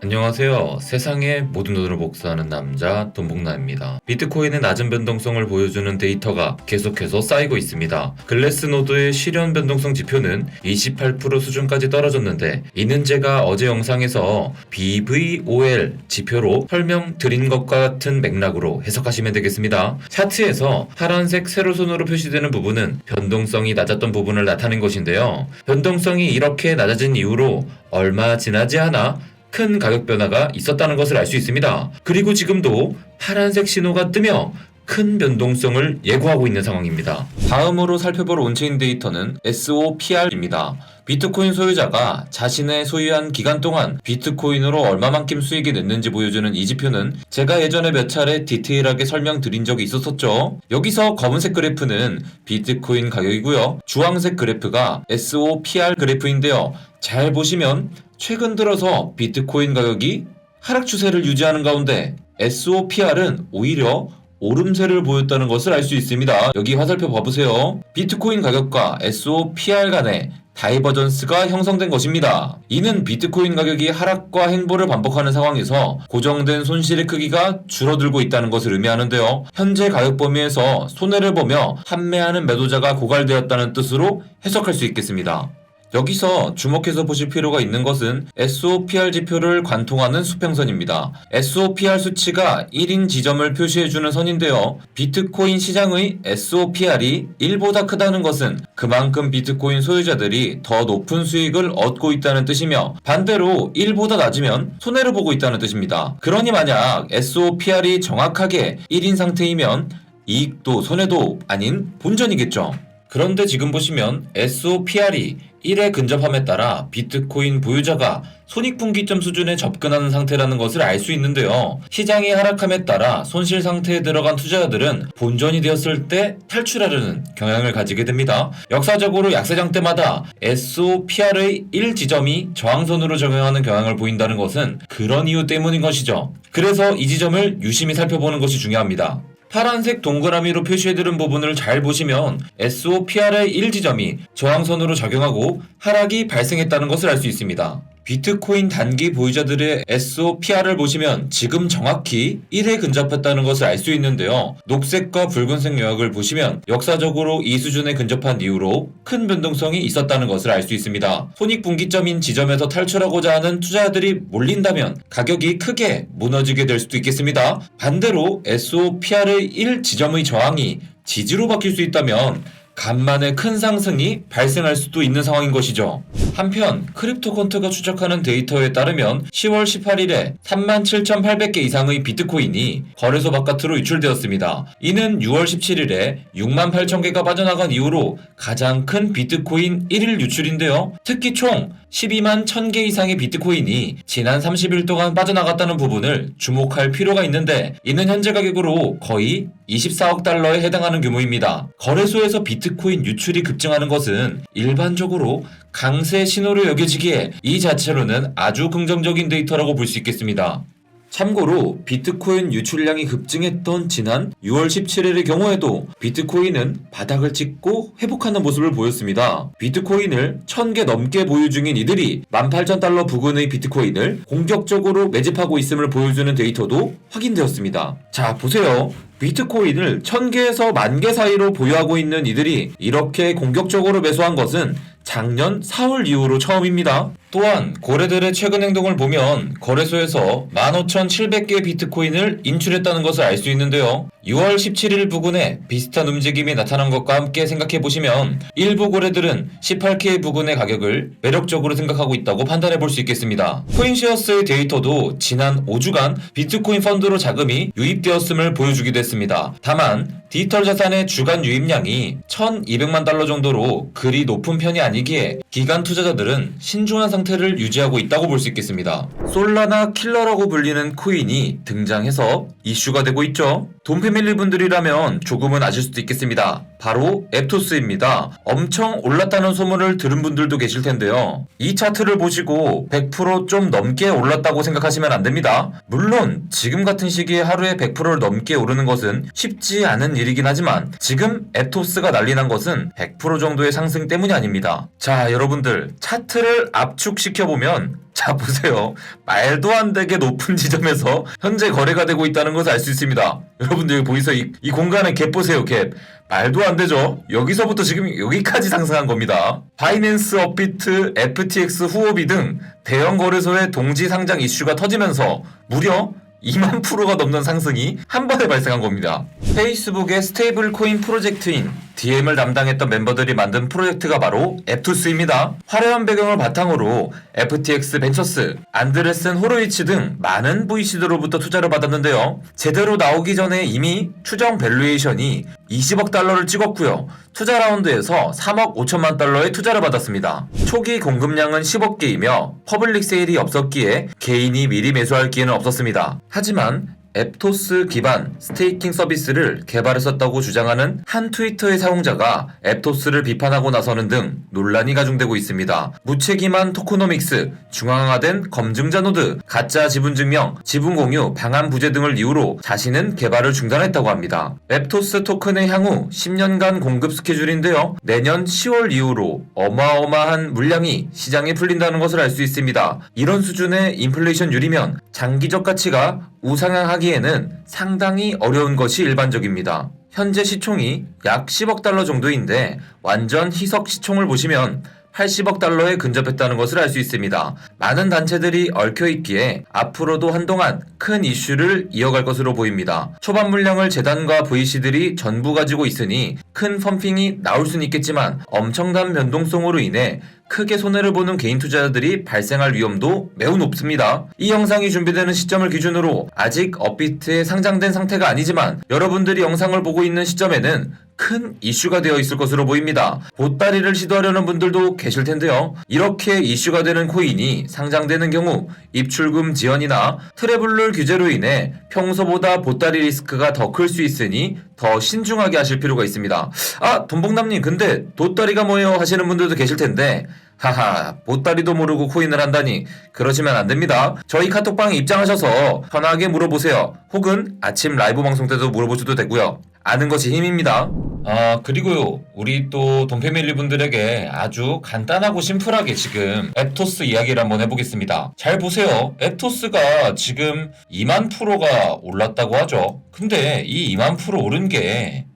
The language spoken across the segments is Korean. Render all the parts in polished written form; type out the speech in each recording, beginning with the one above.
안녕하세요. 세상의 모든 돈을 복사하는 남자 돈복남입니다. 비트코인의 낮은 변동성을 보여주는 데이터가 계속해서 쌓이고 있습니다. 글래스노드의 실현 변동성 지표는 28% 수준까지 떨어졌는데, 이는 제가 어제 영상에서 BVOL 지표로 설명드린 것과 같은 맥락으로 해석하시면 되겠습니다. 차트에서 파란색 세로선으로 표시되는 부분은 변동성이 낮았던 부분을 나타낸 것인데요. 변동성이 이렇게 낮아진 이후로 얼마 지나지 않아 큰 가격 변화가 있었다는 것을 알 수 있습니다. 그리고 지금도 파란색 신호가 뜨며 큰 변동성을 예고하고 있는 상황입니다. 다음으로 살펴볼 온체인 데이터는 SOPR입니다. 비트코인 소유자가 자신의 소유한 기간 동안 비트코인으로 얼마만큼 수익이 냈는지 보여주는 이 지표는 제가 예전에 몇 차례 디테일하게 설명드린 적이 있었었죠. 여기서 검은색 그래프는 비트코인 가격이고요. 주황색 그래프가 SOPR 그래프인데요. 잘 보시면 최근 들어서 비트코인 가격이 하락 추세를 유지하는 가운데 SOPR은 오히려 오름세를 보였다는 것을 알 수 있습니다. 여기 화살표 봐보세요. 비트코인 가격과 SOPR 간의 다이버전스가 형성된 것입니다. 이는 비트코인 가격이 하락과 행보를 반복하는 상황에서 고정된 손실의 크기가 줄어들고 있다는 것을 의미하는데요. 현재 가격 범위에서 손해를 보며 판매하는 매도자가 고갈되었다는 뜻으로 해석할 수 있겠습니다. 여기서 주목해서 보실 필요가 있는 것은 SOPR 지표를 관통하는 수평선입니다. SOPR 수치가 1인 지점을 표시해주는 선인데요. 비트코인 시장의 SOPR이 1보다 크다는 것은 그만큼 비트코인 소유자들이 더 높은 수익을 얻고 있다는 뜻이며, 반대로 1보다 낮으면 손해를 보고 있다는 뜻입니다. 그러니 만약 SOPR이 정확하게 1인 상태이면 이익도 손해도 아닌 본전이겠죠. 그런데 지금 보시면 SOPR이 1에 근접함에 따라 비트코인 보유자가 손익분기점 수준에 접근하는 상태라는 것을 알 수 있는데요. 시장이 하락함에 따라 손실 상태에 들어간 투자자들은 본전이 되었을 때 탈출하려는 경향을 가지게 됩니다. 역사적으로 약세장 때마다 SOPR의 1지점이 저항선으로 적용하는 경향을 보인다는 것은 그런 이유 때문인 것이죠. 그래서 이 지점을 유심히 살펴보는 것이 중요합니다. 파란색 동그라미로 표시해드린 부분을 잘 보시면 SOPR의 1지점이 저항선으로 작용하고 하락이 발생했다는 것을 알 수 있습니다. 비트코인 단기 보유자들의 SOPR을 보시면 지금 정확히 1에 근접했다는 것을 알 수 있는데요. 녹색과 붉은색 요약을 보시면 역사적으로 이 수준에 근접한 이후로 큰 변동성이 있었다는 것을 알 수 있습니다. 손익분기점인 지점에서 탈출하고자 하는 투자자들이 몰린다면 가격이 크게 무너지게 될 수도 있겠습니다. 반대로 SOPR의 1 지점의 저항이 지지로 바뀔 수 있다면 간만에 큰 상승이 발생할 수도 있는 상황인 것이죠. 한편 크립토컨트가 추적하는 데이터에 따르면 10월 18일에 37,800개 이상의 비트코인이 거래소 바깥으로 유출되었습니다. 이는 6월 17일에 68,000개가 빠져나간 이후로 가장 큰 비트코인 1일 유출인데요. 특히 총 12만 1000개 이상의 비트코인이 지난 30일 동안 빠져나갔다는 부분을 주목할 필요가 있는데, 이는 현재 가격으로 거의 24억 달러에 해당하는 규모입니다. 거래소에서 비트코인 유출이 급증하는 것은 일반적으로 강세 신호로 여겨지기에 이 자체로는 아주 긍정적인 데이터라고 볼 수 있겠습니다. 참고로 비트코인 유출량이 급증했던 지난 6월 17일의 경우에도 비트코인은 바닥을 찍고 회복하는 모습을 보였습니다. 비트코인을 1000개 넘게 보유 중인 이들이 18,000달러 부근의 비트코인을 공격적으로 매집하고 있음을 보여주는 데이터도 확인되었습니다. 자, 보세요. 비트코인을 1000개에서 10,000개 사이로 보유하고 있는 이들이 이렇게 공격적으로 매수한 것은 작년 4월 이후로 처음입니다. 또한 고래들의 최근 행동을 보면 거래소에서 15,700개의 비트코인을 인출했다는 것을 알 수 있는데요. 6월 17일 부근에 비슷한 움직임이 나타난 것과 함께 생각해보시면 일부 고래들은 18K 부근의 가격을 매력적으로 생각하고 있다고 판단해 볼 수 있겠습니다. 코인시어스의 데이터도 지난 5주간 비트코인 펀드로 자금이 유입되었음을 보여주기도 했습니다. 다만 디지털 자산의 주간 유입량이 1,200만 달러 정도로 그리 높은 편이 아니기에 기관 투자자들은 신중한 상태를 유지하고 있다고 볼 수 있겠습니다. 솔라나 킬러라고 불리는 코인이 등장해서 이슈가 되고 있죠. 돈패밀리 분들이라면 조금은 아실 수도 있겠습니다. 바로 앱토스입니다. 엄청 올랐다는 소문을 들은 분들도 계실 텐데요. 이 차트를 보시고 100%좀 넘게 올랐다고 생각하시면 안 됩니다. 물론 지금 같은 시기에 하루에 100%를 넘게 오르는 것은 쉽지 않은 일이긴 하지만 지금 앱토스가 난리 난 것은 100% 정도의 상승 때문이 아닙니다. 자, 여러분 여러분들 차트를 압축시켜보면 자 보세요. 말도 안 되게 높은 지점에서 현재 거래가 되고 있다는 것을 알 수 있습니다. 여러분들 여기 보이세요? 이 공간의 갭 보세요. 갭. 말도 안 되죠? 여기서부터 지금 여기까지 상승한 겁니다. 바이낸스, 업비트, FTX, 후오비 등 대형 거래소의 동지 상장 이슈가 터지면서 무려 2만 프로가 넘는 상승이 한 번에 발생한 겁니다. 페이스북의 스테이블 코인 프로젝트인 DM을 담당했던 멤버들이 만든 프로젝트가 바로 앱토스입니다. 화려한 배경을 바탕으로 FTX 벤처스, 안드레센 호로이치 등 많은 VC들로부터 투자를 받았는데요. 제대로 나오기 전에 이미 추정 밸류에이션이 20억 달러를 찍었고요. 투자 라운드에서 3억 5천만 달러의 투자를 받았습니다. 초기 공급량은 10억 개이며 퍼블릭 세일이 없었기에 개인이 미리 매수할 기회는 없었습니다. 하지만 앱토스 기반 스테이킹 서비스를 개발했었다고 주장하는 한 트위터의 사용자가 앱토스를 비판하고 나서는 등 논란이 가중되고 있습니다. 무책임한 토코노믹스, 중앙화된 검증자 노드, 가짜 지분증명, 지분 공유, 방한 부재 등을 이유로 자신은 개발을 중단했다고 합니다. 앱토스 토큰의 향후 10년간 공급 스케줄인데요. 내년 10월 이후로 어마어마한 물량이 시장에 풀린다는 것을 알 수 있습니다. 이런 수준의 인플레이션율이면 장기적 가치가 우상향하기에는 상당히 어려운 것이 일반적입니다. 현재 시총이 약 10억 달러 정도인데 완전 희석 시총을 보시면 80억 달러에 근접했다는 것을 알 수 있습니다. 많은 단체들이 얽혀있기에 앞으로도 한동안 큰 이슈를 이어갈 것으로 보입니다. 초반 물량을 재단과 VC들이 전부 가지고 있으니 큰 펌핑이 나올 수는 있겠지만 엄청난 변동성으로 인해 크게 손해를 보는 개인 투자자들이 발생할 위험도 매우 높습니다. 이 영상이 준비되는 시점을 기준으로 아직 업비트에 상장된 상태가 아니지만 여러분들이 영상을 보고 있는 시점에는 큰 이슈가 되어 있을 것으로 보입니다. 보따리를 시도하려는 분들도 계실 텐데요. 이렇게 이슈가 되는 코인이 상장되는 경우 입출금 지연이나 트래블룰 규제로 인해 평소보다 보따리 리스크가 더 클 수 있으니 더 신중하게 하실 필요가 있습니다. 아, 돈봉남님 근데 보따리가 뭐예요? 하시는 분들도 계실 텐데 하하, 보따리도 모르고 코인을 한다니 그러시면 안 됩니다. 저희 카톡방에 입장하셔서 편하게 물어보세요. 혹은 아침 라이브 방송 때도 물어보셔도 되고요. 아는 것이 힘입니다. 아, 그리고요, 우리 또 돈패밀리 분들에게 아주 간단하고 심플하게 지금 앱토스 이야기를 한번 해보겠습니다. 잘 보세요. 앱토스가 지금 2만 프로가 올랐다고 하죠. 근데 이 2만 프로 오른 게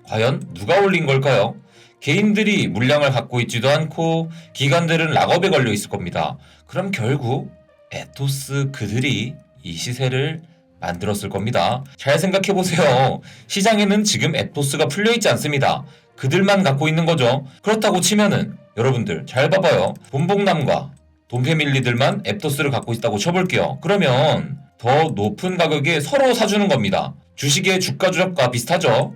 과연 누가 올린 걸까요? 개인들이 물량을 갖고 있지도 않고 기관들은 락업에 걸려 있을 겁니다. 그럼 결국 앱토스 그들이 이 시세를 만들었을 겁니다. 잘 생각해보세요. 시장에는 지금 앱토스가 풀려있지 않습니다. 그들만 갖고 있는 거죠. 그렇다고 치면은 여러분들 잘 봐봐요. 돈봉남과 돈패밀리들만 앱토스를 갖고 있다고 쳐볼게요. 그러면 더 높은 가격에 서로 사주는 겁니다. 주식의 주가 조작과 비슷하죠.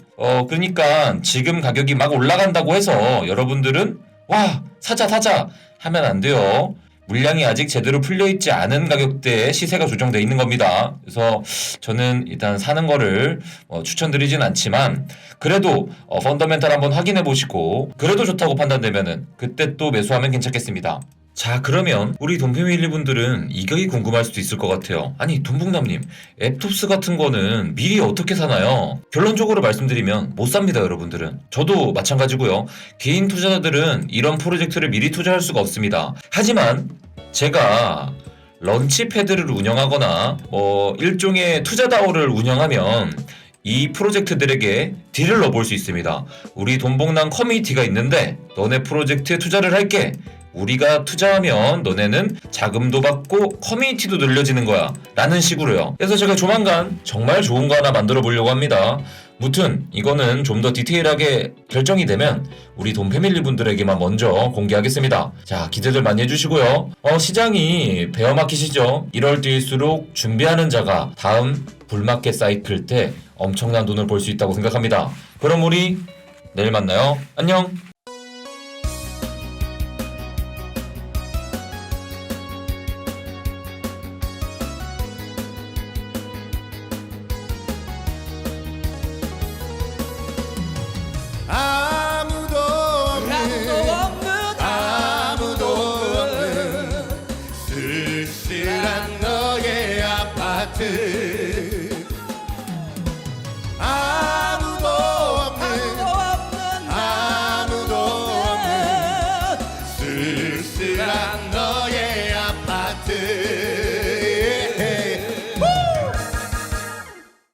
그러니까 지금 가격이 막 올라간다고 해서 여러분들은 와 사자 하면 안 돼요. 물량이 아직 제대로 풀려있지 않은 가격대에 시세가 조정되어 있는 겁니다. 그래서 저는 일단 사는 거를 추천드리진 않지만 그래도 펀더멘탈 한번 확인해 보시고 그래도 좋다고 판단되면은 그때 또 매수하면 괜찮겠습니다. 자, 그러면 우리 돈패밀리 분들은 이격이 궁금할 수도 있을 것 같아요. 아니, 돈봉남님, 앱토스 같은 거는 미리 어떻게 사나요? 결론적으로 말씀드리면 못 삽니다, 여러분들은. 저도 마찬가지고요. 개인 투자자들은 이런 프로젝트를 미리 투자할 수가 없습니다. 하지만 제가 런치패드를 운영하거나 일종의 투자다오를 운영하면 이 프로젝트들에게 딜을 넣어볼 수 있습니다. 우리 돈봉남 커뮤니티가 있는데 너네 프로젝트에 투자를 할게. 우리가 투자하면 너네는 자금도 받고 커뮤니티도 늘려지는 거야 라는 식으로요. 그래서 제가 조만간 정말 좋은 거 하나 만들어 보려고 합니다. 무튼 이거는 좀 더 디테일하게 결정이 되면 우리 돈패밀리 분들에게만 먼저 공개하겠습니다. 자, 기대들 많이 해주시고요. 시장이 베어마켓이죠. 이럴 때일수록 준비하는 자가 다음 불마켓 사이클 때 엄청난 돈을 벌 수 있다고 생각합니다. 그럼 우리 내일 만나요. 안녕.